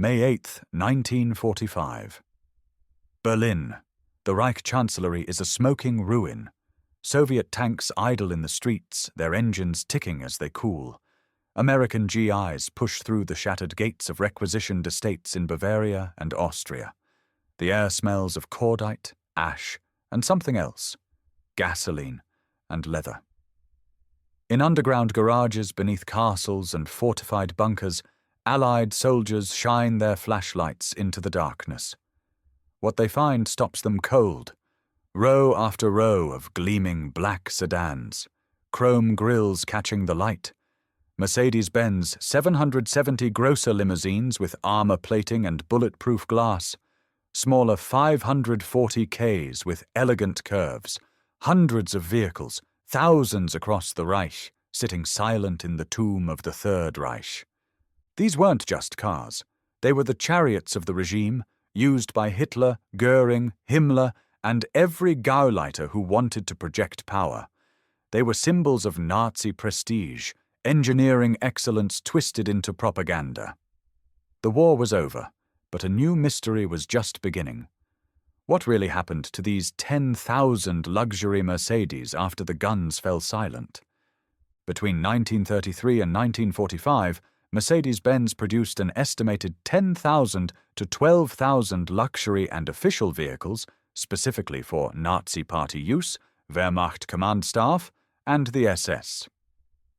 May 8, 1945. Berlin. The Reich Chancellery is a smoking ruin. Soviet tanks idle in the streets, their engines ticking as they cool. American GIs push through the shattered gates of requisitioned estates in Bavaria and Austria. The air smells of cordite, ash, and something else, gasoline and leather. In underground garages beneath castles and fortified bunkers, Allied soldiers shine their flashlights into the darkness. What they find stops them cold. Row after row of gleaming black sedans, chrome grills catching the light, Mercedes-Benz 770 grosser limousines with armor plating and bulletproof glass, smaller 540Ks with elegant curves, hundreds of vehicles, thousands across the Reich, sitting silent in the tomb of the Third Reich. These weren't just cars. They were the chariots of the regime, used by Hitler, Goering, Himmler, and every Gauleiter who wanted to project power. They were symbols of Nazi prestige, engineering excellence twisted into propaganda. The war was over, but a new mystery was just beginning. What really happened to these 10,000 luxury Mercedes after the guns fell silent? Between 1933 and 1945, Mercedes-Benz produced an estimated 10,000 to 12,000 luxury and official vehicles, specifically for Nazi Party use, Wehrmacht command staff, and the SS.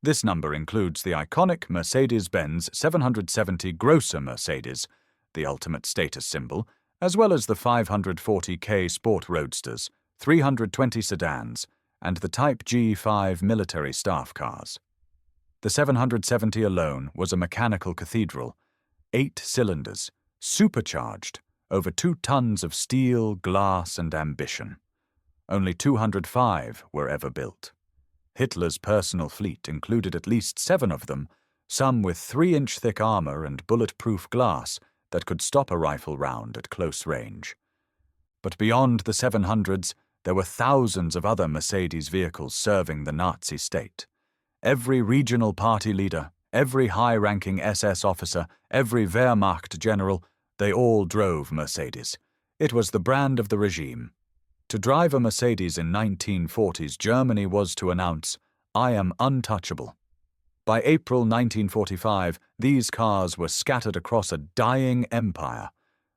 This number includes the iconic Mercedes-Benz 770 Grosser Mercedes, the ultimate status symbol, as well as the 540K Sport Roadsters, 320 sedans, and the Type G5 military staff cars. The 770 alone was a mechanical cathedral, 8 cylinders, supercharged, over 2 tons of steel, glass, and ambition. Only 205 were ever built. Hitler's personal fleet included at least 7 of them, some with 3-inch thick armor and bulletproof glass that could stop a rifle round at close range. But beyond the 700s, there were thousands of other Mercedes vehicles serving the Nazi state. Every regional party leader, every high-ranking SS officer, every Wehrmacht general, they all drove Mercedes. It was the brand of the regime. To drive a Mercedes in 1940s Germany was to announce, "I am untouchable." By April 1945, these cars were scattered across a dying empire.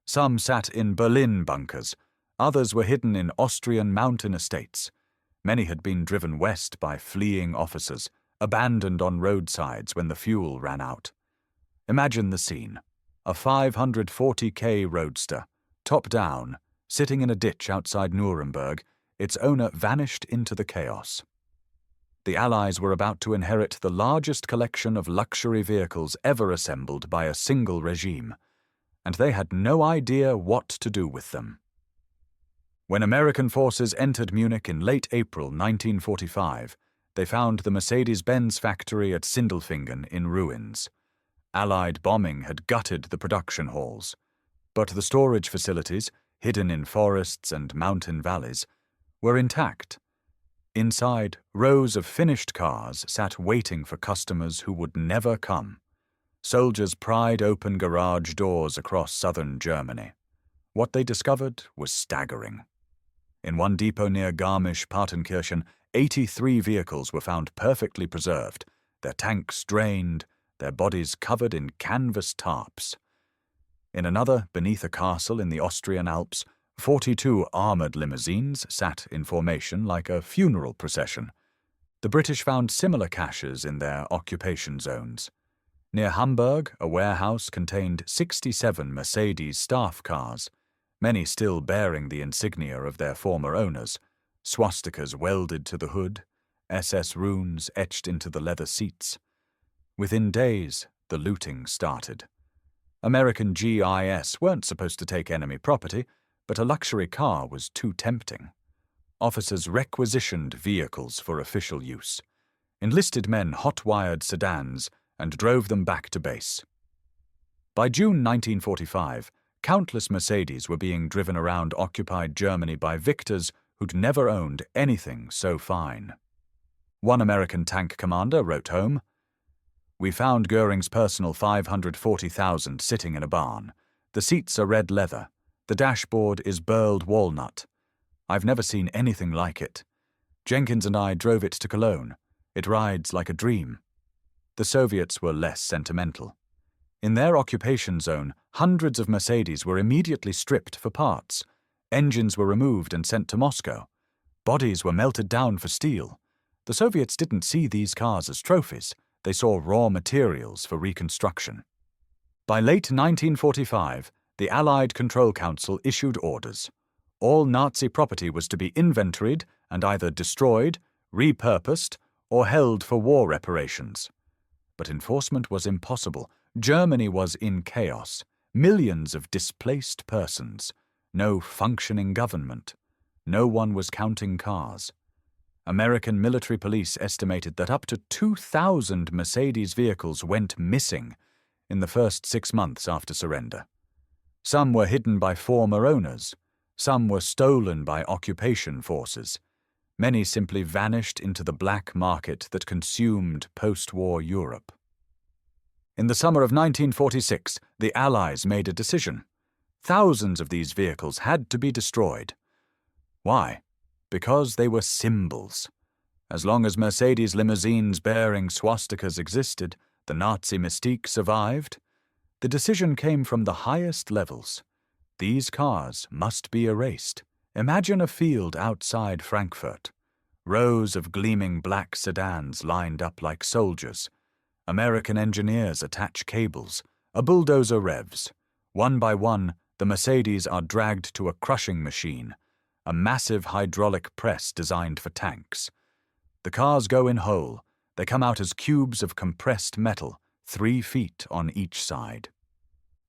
Some sat in Berlin bunkers, others were hidden in Austrian mountain estates. Many had been driven west by fleeing officers, abandoned on roadsides when the fuel ran out. Imagine the scene. A 540K roadster, top down, sitting in a ditch outside Nuremberg, its owner vanished into the chaos. The Allies were about to inherit the largest collection of luxury vehicles ever assembled by a single regime, and they had no idea what to do with them. When American forces entered Munich in late April 1945, they found the Mercedes-Benz factory at Sindelfingen in ruins. Allied bombing had gutted the production halls, but the storage facilities, hidden in forests and mountain valleys, were intact. Inside, rows of finished cars sat waiting for customers who would never come. Soldiers pried open garage doors across southern Germany. What they discovered was staggering. In one depot near Garmisch-Partenkirchen, 83 vehicles were found perfectly preserved, their tanks drained, their bodies covered in canvas tarps. In another, beneath a castle in the Austrian Alps, 42 armored limousines sat in formation like a funeral procession. The British found similar caches in their occupation zones. Near Hamburg, a warehouse contained 67 Mercedes staff cars, many still bearing the insignia of their former owners, swastikas welded to the hood, SS runes etched into the leather seats. Within days, the looting started. American GIS weren't supposed to take enemy property, but a luxury car was too tempting. Officers requisitioned vehicles for official use. Enlisted men hot-wired sedans and drove them back to base. By June 1945, countless Mercedes were being driven around occupied Germany by victors who'd never owned anything so fine. One American tank commander wrote home, We found Goering's personal 540,000 sitting in a barn. The seats are red leather. The dashboard is burled walnut. I've never seen anything like it. Jenkins and I drove it to Cologne. It rides like a dream. The Soviets were less sentimental. In their occupation zone, hundreds of Mercedes were immediately stripped for parts. Engines were removed and sent to Moscow. Bodies were melted down for steel. The Soviets didn't see these cars as trophies. They saw raw materials for reconstruction. By late 1945, the Allied Control Council issued orders. All Nazi property was to be inventoried and either destroyed, repurposed, or held for war reparations. But enforcement was impossible. Germany was in chaos. Millions of displaced persons. No functioning government. No one was counting cars. American military police estimated that up to 2,000 Mercedes vehicles went missing in the first 6 months after surrender. Some were hidden by former owners. Some were stolen by occupation forces. Many simply vanished into the black market that consumed post-war Europe. In the summer of 1946, the Allies made a decision. Thousands of these vehicles had to be destroyed. Why? Because they were symbols. As long as Mercedes limousines bearing swastikas existed, the Nazi mystique survived. The decision came from the highest levels. These cars must be erased. Imagine a field outside Frankfurt. Rows of gleaming black sedans lined up like soldiers. American engineers attach cables. A bulldozer revs. One by one, the Mercedes are dragged to a crushing machine, a massive hydraulic press designed for tanks. The cars go in whole. They come out as cubes of compressed metal, 3 feet on each side.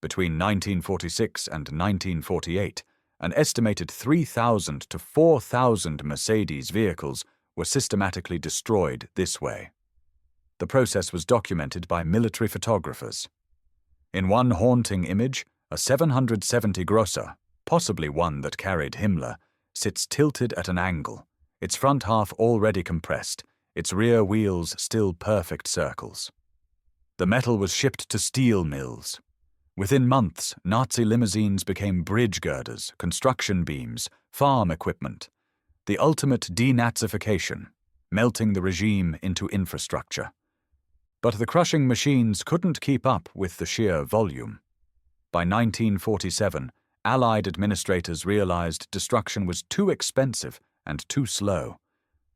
Between 1946 and 1948, an estimated 3,000 to 4,000 Mercedes vehicles were systematically destroyed this way. The process was documented by military photographers. In one haunting image, a 770 Grosser, possibly one that carried Himmler, sits tilted at an angle, its front half already compressed, its rear wheels still perfect circles. The metal was shipped to steel mills. Within months, Nazi limousines became bridge girders, construction beams, farm equipment. The ultimate denazification, melting the regime into infrastructure. But the crushing machines couldn't keep up with the sheer volume. By 1947, Allied administrators realized destruction was too expensive and too slow.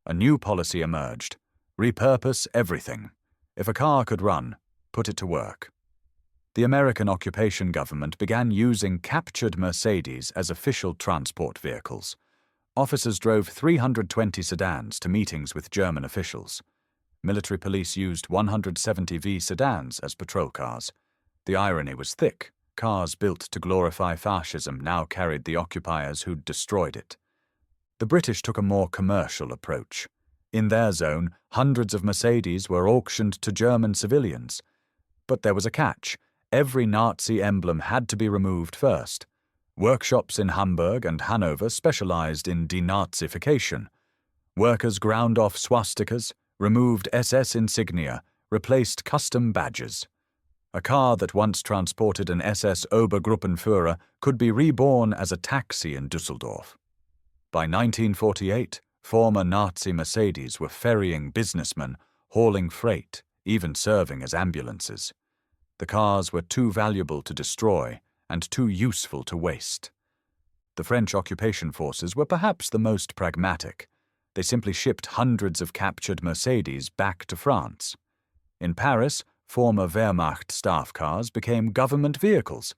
A new policy emerged: repurpose everything. If a car could run, put it to work. The American occupation government began using captured Mercedes as official transport vehicles. Officers drove 320 sedans to meetings with German officials. Military police used 170 V sedans as patrol cars. The irony was thick. Cars built to glorify fascism now carried the occupiers who'd destroyed it. The British took a more commercial approach. In their zone, hundreds of Mercedes were auctioned to German civilians. But there was a catch. Every Nazi emblem had to be removed first. Workshops in Hamburg and Hanover specialized in denazification. Workers ground off swastikas, removed SS insignia, replaced custom badges. A car that once transported an SS Obergruppenführer could be reborn as a taxi in Düsseldorf. By 1948, former Nazi Mercedes were ferrying businessmen, hauling freight, even serving as ambulances. The cars were too valuable to destroy and too useful to waste. The French occupation forces were perhaps the most pragmatic. They simply shipped hundreds of captured Mercedes back to France. In Paris, former Wehrmacht staff cars became government vehicles.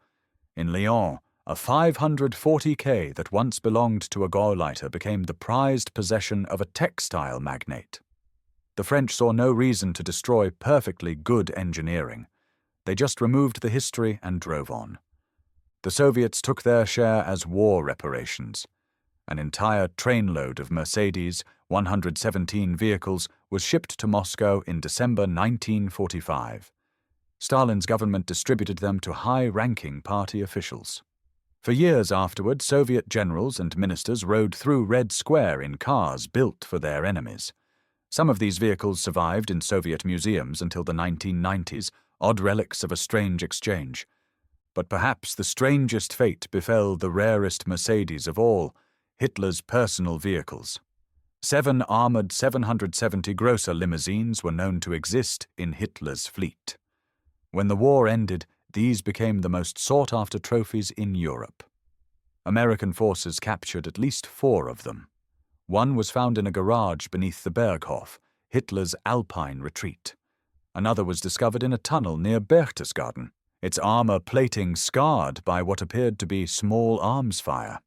In Lyon, a 540K that once belonged to a Gauleiter became the prized possession of a textile magnate. The French saw no reason to destroy perfectly good engineering. They just removed the history and drove on. The Soviets took their share as war reparations. An entire trainload of Mercedes, 117 vehicles, was shipped to Moscow in December 1945. Stalin's government distributed them to high-ranking party officials. For years afterward, Soviet generals and ministers rode through Red Square in cars built for their enemies. Some of these vehicles survived in Soviet museums until the 1990s, odd relics of a strange exchange. But perhaps the strangest fate befell the rarest Mercedes of all, Hitler's personal vehicles. 7 armored 770 Grosser limousines were known to exist in Hitler's fleet. When the war ended, these became the most sought-after trophies in Europe. American forces captured at least 4 of them. One was found in a garage beneath the Berghof, Hitler's Alpine retreat. Another was discovered in a tunnel near Berchtesgaden, its armor plating scarred by what appeared to be small arms fire.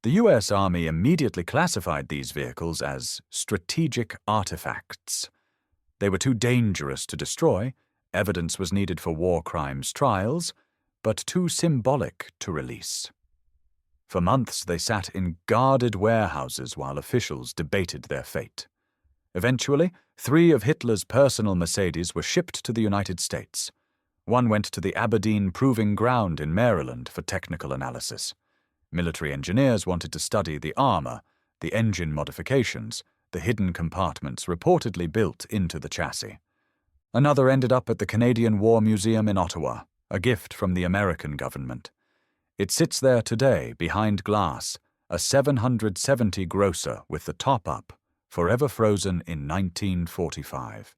The U.S. Army immediately classified these vehicles as strategic artifacts. They were too dangerous to destroy, evidence was needed for war crimes trials, but too symbolic to release. For months they sat in guarded warehouses while officials debated their fate. Eventually, 3 of Hitler's personal Mercedes were shipped to the United States. One went to the Aberdeen Proving Ground in Maryland for technical analysis. Military engineers wanted to study the armor, the engine modifications, the hidden compartments reportedly built into the chassis. Another ended up at the Canadian War Museum in Ottawa, a gift from the American government. It sits there today behind glass, a 770 Grosser with the top up, forever frozen in 1945.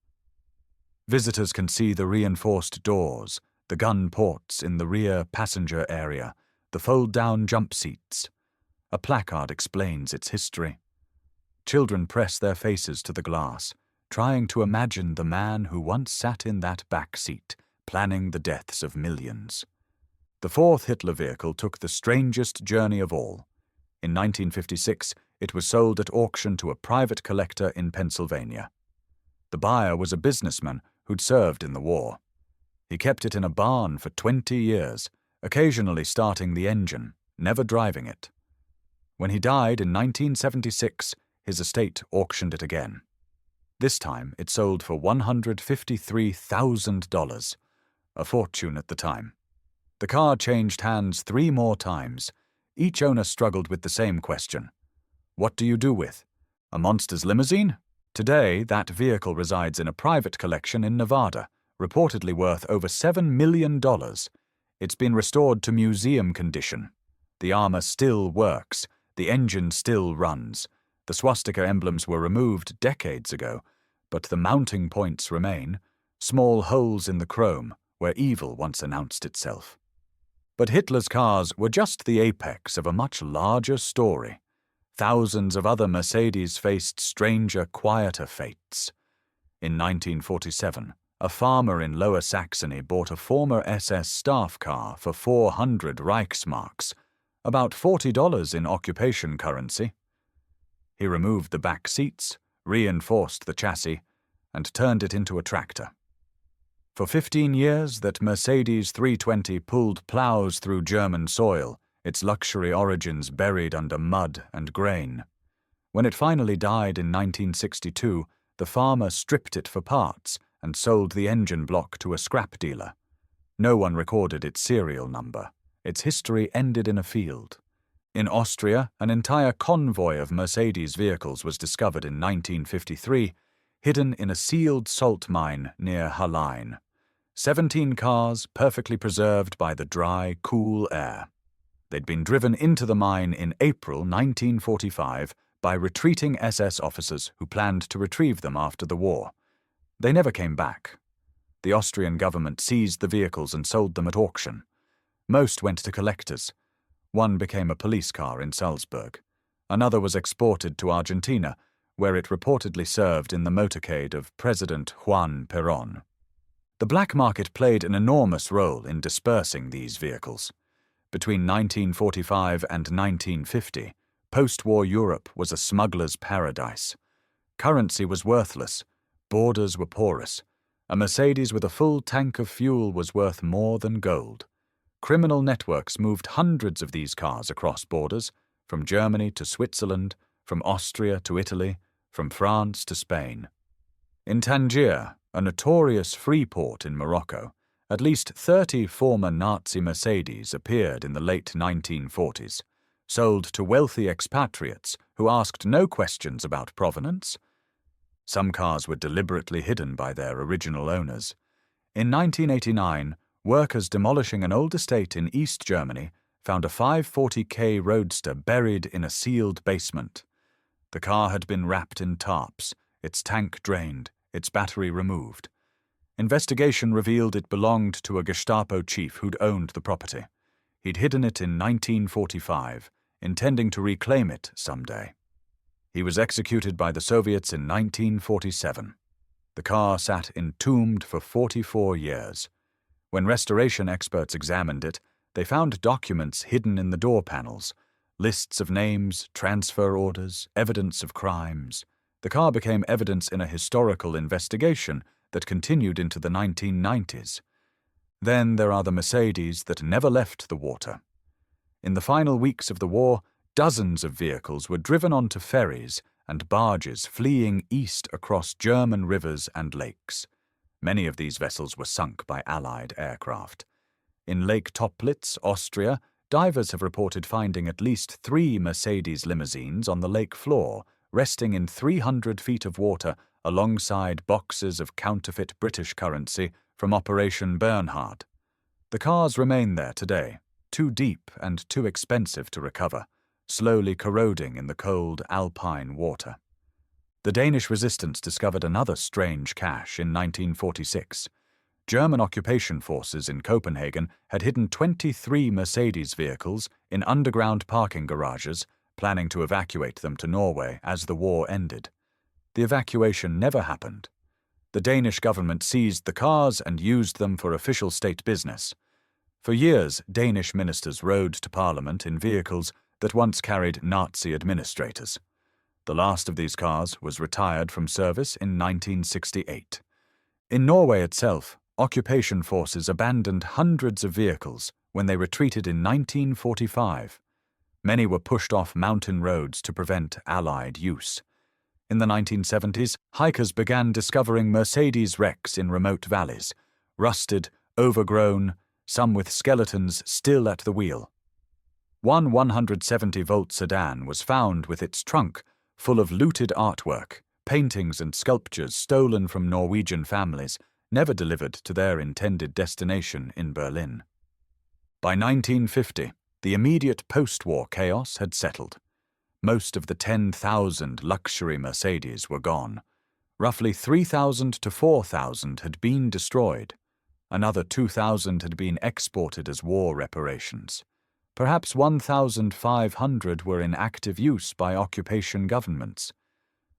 Visitors can see the reinforced doors, the gun ports in the rear passenger area, the fold-down jump seats. A placard explains its history. Children press their faces to the glass, trying to imagine the man who once sat in that back seat, planning the deaths of millions. The 4th Hitler vehicle took the strangest journey of all. In 1956, it was sold at auction to a private collector in Pennsylvania. The buyer was a businessman who'd served in the war. He kept it in a barn for 20 years, occasionally starting the engine, never driving it. When he died in 1976, his estate auctioned it again. This time it sold for $153,000, a fortune at the time. The car changed hands 3 more times. Each owner struggled with the same question. What do you do with? A monster's limousine? Today, that vehicle resides in a private collection in Nevada, reportedly worth over $7 million. It's been restored to museum condition. The armor still works. The engine still runs. The swastika emblems were removed decades ago, but the mounting points remain, small holes in the chrome where evil once announced itself. But Hitler's cars were just the apex of a much larger story. Thousands of other Mercedes faced stranger, quieter fates. In 1947, a farmer in Lower Saxony bought a former SS staff car for 400 Reichsmarks, about $40 in occupation currency. He removed the back seats, reinforced the chassis, and turned it into a tractor. For 15 years, that Mercedes 320 pulled plows through German soil, its luxury origins buried under mud and grain. When it finally died in 1962, the farmer stripped it for parts and sold the engine block to a scrap dealer. No one recorded its serial number. Its history ended in a field. In Austria, an entire convoy of Mercedes vehicles was discovered in 1953, hidden in a sealed salt mine near Hallein. 17 cars perfectly preserved by the dry, cool air. They'd been driven into the mine in April 1945 by retreating SS officers who planned to retrieve them after the war. They never came back. The Austrian government seized the vehicles and sold them at auction. Most went to collectors. One became a police car in Salzburg. Another was exported to Argentina, where it reportedly served in the motorcade of President Juan Perón. The black market played an enormous role in dispersing these vehicles. Between 1945 and 1950, post-war Europe was a smuggler's paradise. Currency was worthless. Borders were porous. A Mercedes with a full tank of fuel was worth more than gold. Criminal networks moved hundreds of these cars across borders, from Germany to Switzerland, from Austria to Italy, from France to Spain. In Tangier, a notorious free port in Morocco, at least 30 former Nazi Mercedes appeared in the late 1940s, sold to wealthy expatriates who asked no questions about provenance. Some cars were deliberately hidden by their original owners. In 1989, workers demolishing an old estate in East Germany found a 540K Roadster buried in a sealed basement. The car had been wrapped in tarps, its tank drained, its battery removed. Investigation revealed it belonged to a Gestapo chief who'd owned the property. He'd hidden it in 1945, intending to reclaim it someday. He was executed by the Soviets in 1947. The car sat entombed for 44 years. When restoration experts examined it, they found documents hidden in the door panels, lists of names, transfer orders, evidence of crimes. The car became evidence in a historical investigation that continued into the 1990s. Then there are the Mercedes that never left the water. In the final weeks of the war, dozens of vehicles were driven onto ferries and barges fleeing east across German rivers and lakes. Many of these vessels were sunk by Allied aircraft. In Lake Toplitz, Austria, divers have reported finding at least 3 Mercedes limousines on the lake floor, resting in 300 feet of water alongside boxes of counterfeit British currency from Operation Bernhard. The cars remain there today, too deep and too expensive to recover, slowly corroding in the cold alpine water. The Danish resistance discovered another strange cache in 1946. German occupation forces in Copenhagen had hidden 23 Mercedes vehicles in underground parking garages, planning to evacuate them to Norway as the war ended. The evacuation never happened. The Danish government seized the cars and used them for official state business. For years, Danish ministers rode to Parliament in vehicles that once carried Nazi administrators. The last of these cars was retired from service in 1968. In Norway itself, occupation forces abandoned hundreds of vehicles when they retreated in 1945. Many were pushed off mountain roads to prevent Allied use. In the 1970s, hikers began discovering Mercedes wrecks in remote valleys, rusted, overgrown, some with skeletons still at the wheel. One 170-volt sedan was found with its trunk full of looted artwork, paintings and sculptures stolen from Norwegian families, never delivered to their intended destination in Berlin. By 1950, the immediate post-war chaos had settled. Most of the 10,000 luxury Mercedes were gone. Roughly 3,000 to 4,000 had been destroyed. Another 2,000 had been exported as war reparations. Perhaps 1,500 were in active use by occupation governments.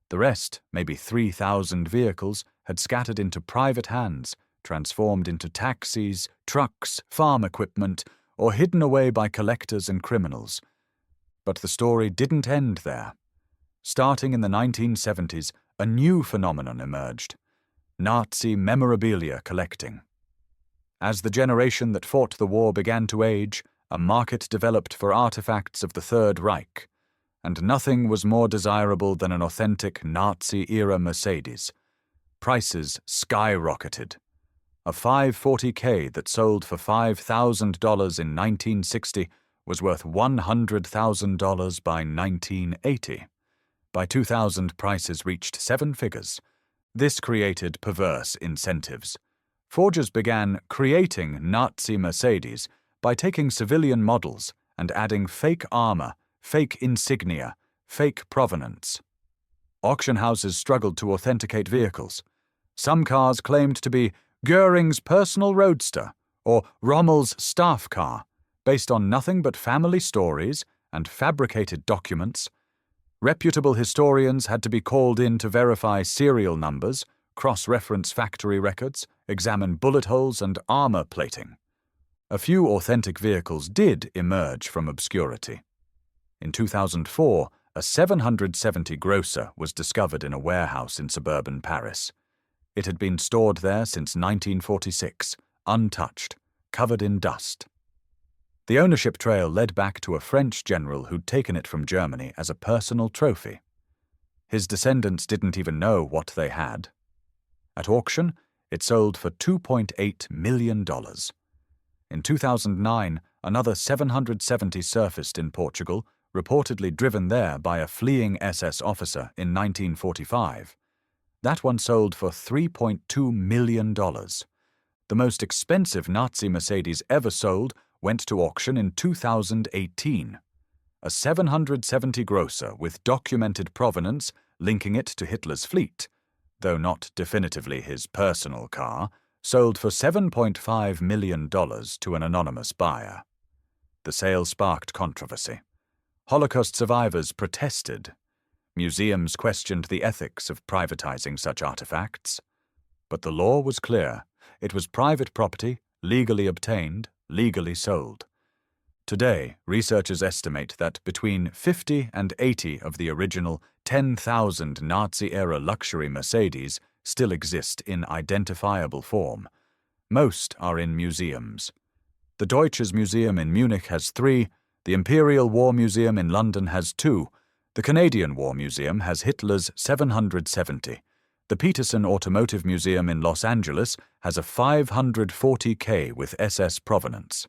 The rest, maybe 3,000 vehicles, had scattered into private hands, transformed into taxis, trucks, farm equipment, or hidden away by collectors and criminals. But the story didn't end there. Starting in the 1970s, a new phenomenon emerged: Nazi memorabilia collecting. As the generation that fought the war began to age, a market developed for artifacts of the Third Reich, and nothing was more desirable than an authentic Nazi-era Mercedes. Prices skyrocketed. A 540K that sold for $5,000 in 1960 was worth $100,000 by 1980. By 2000, prices reached 7 figures. This created perverse incentives. Forgers began creating Nazi Mercedes by taking civilian models and adding fake armor, fake insignia, fake provenance. Auction houses struggled to authenticate vehicles. Some cars claimed to be Goering's personal roadster or Rommel's staff car, based on nothing but family stories and fabricated documents. Reputable historians had to be called in to verify serial numbers, cross-reference factory records, examine bullet holes and armor plating. A few authentic vehicles did emerge from obscurity. In 2004, a 770 Grosser was discovered in a warehouse in suburban Paris. It had been stored there since 1946, untouched, covered in dust. The ownership trail led back to a French general who'd taken it from Germany as a personal trophy. His descendants didn't even know what they had. At auction, it sold for $2.8 million. In 2009, another 770 surfaced in Portugal, reportedly driven there by a fleeing SS officer in 1945. That one sold for $3.2 million. The most expensive Nazi Mercedes ever sold went to auction in 2018. A 770 Grosser with documented provenance linking it to Hitler's fleet, though not definitively his personal car, sold for $7.5 million to an anonymous buyer. The sale sparked controversy. Holocaust survivors protested. Museums questioned the ethics of privatizing such artifacts. But the law was clear. It was private property, legally obtained, legally sold. Today, researchers estimate that between 50 and 80 of the original 10,000 Nazi-era luxury Mercedes still exist in identifiable form. Most are in museums. The Deutsches Museum in Munich has 3, the Imperial War Museum in London has 2, the Canadian War Museum has Hitler's 770. The Peterson Automotive Museum in Los Angeles has a 540K with SS provenance.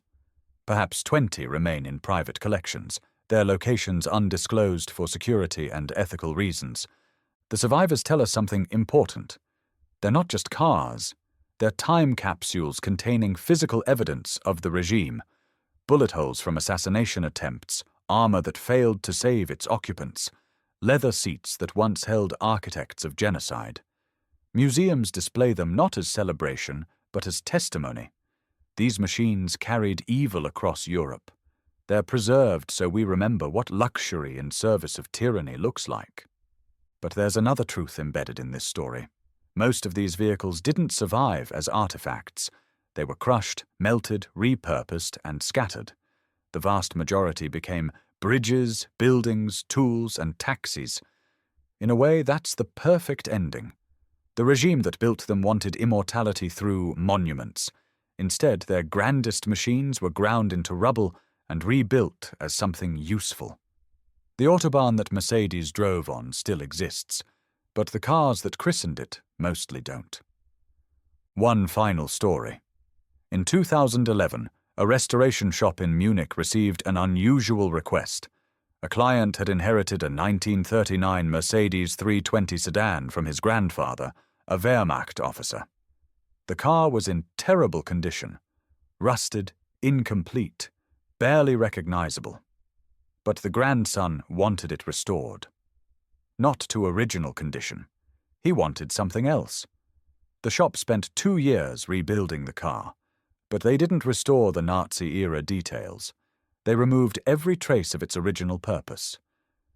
Perhaps 20 remain in private collections, their locations undisclosed for security and ethical reasons. The survivors tell us something important. They're not just cars. They're time capsules containing physical evidence of the regime. Bullet holes from assassination attempts, armor that failed to save its occupants, leather seats that once held architects of genocide. Museums display them not as celebration, but as testimony. These machines carried evil across Europe. They're preserved so we remember what luxury in service of tyranny looks like. But there's another truth embedded in this story. Most of these vehicles didn't survive as artifacts. They were crushed, melted, repurposed, and scattered. The vast majority became bridges, buildings, tools, and taxis. In a way, that's the perfect ending. The regime that built them wanted immortality through monuments. Instead, their grandest machines were ground into rubble and rebuilt as something useful. The Autobahn that Mercedes drove on still exists, but the cars that christened it mostly don't. One final story. In 2011, a restoration shop in Munich received an unusual request. A client had inherited a 1939 Mercedes 320 sedan from his grandfather, a Wehrmacht officer. The car was in terrible condition, rusted, incomplete, barely recognizable. But the grandson wanted it restored. Not to original condition. He wanted something else. The shop spent 2 years rebuilding the car, but they didn't restore the Nazi-era details. They removed every trace of its original purpose.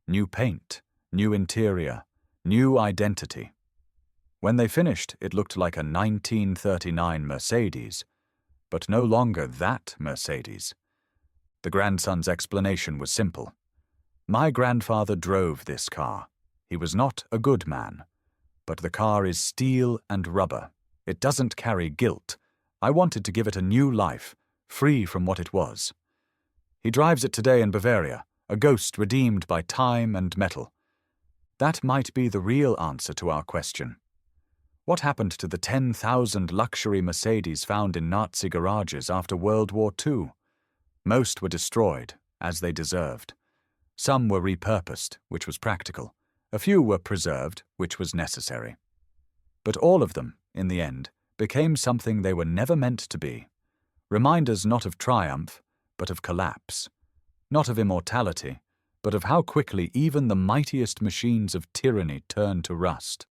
New paint, new interior, new identity. When they finished, it looked like a 1939 Mercedes, but no longer that Mercedes. The grandson's explanation was simple. My grandfather drove this car. He was not a good man. But the car is steel and rubber. It doesn't carry guilt. I wanted to give it a new life, free from what it was. He drives it today in Bavaria, a ghost redeemed by time and metal. That might be the real answer to our question. What happened to the 10,000 luxury Mercedes found in Nazi garages after World War II? Most were destroyed, as they deserved. Some were repurposed, which was practical. A few were preserved, which was necessary. But all of them, in the end, became something they were never meant to be. Reminders not of triumph, but of collapse. Not of immortality, but of how quickly even the mightiest machines of tyranny turn to rust.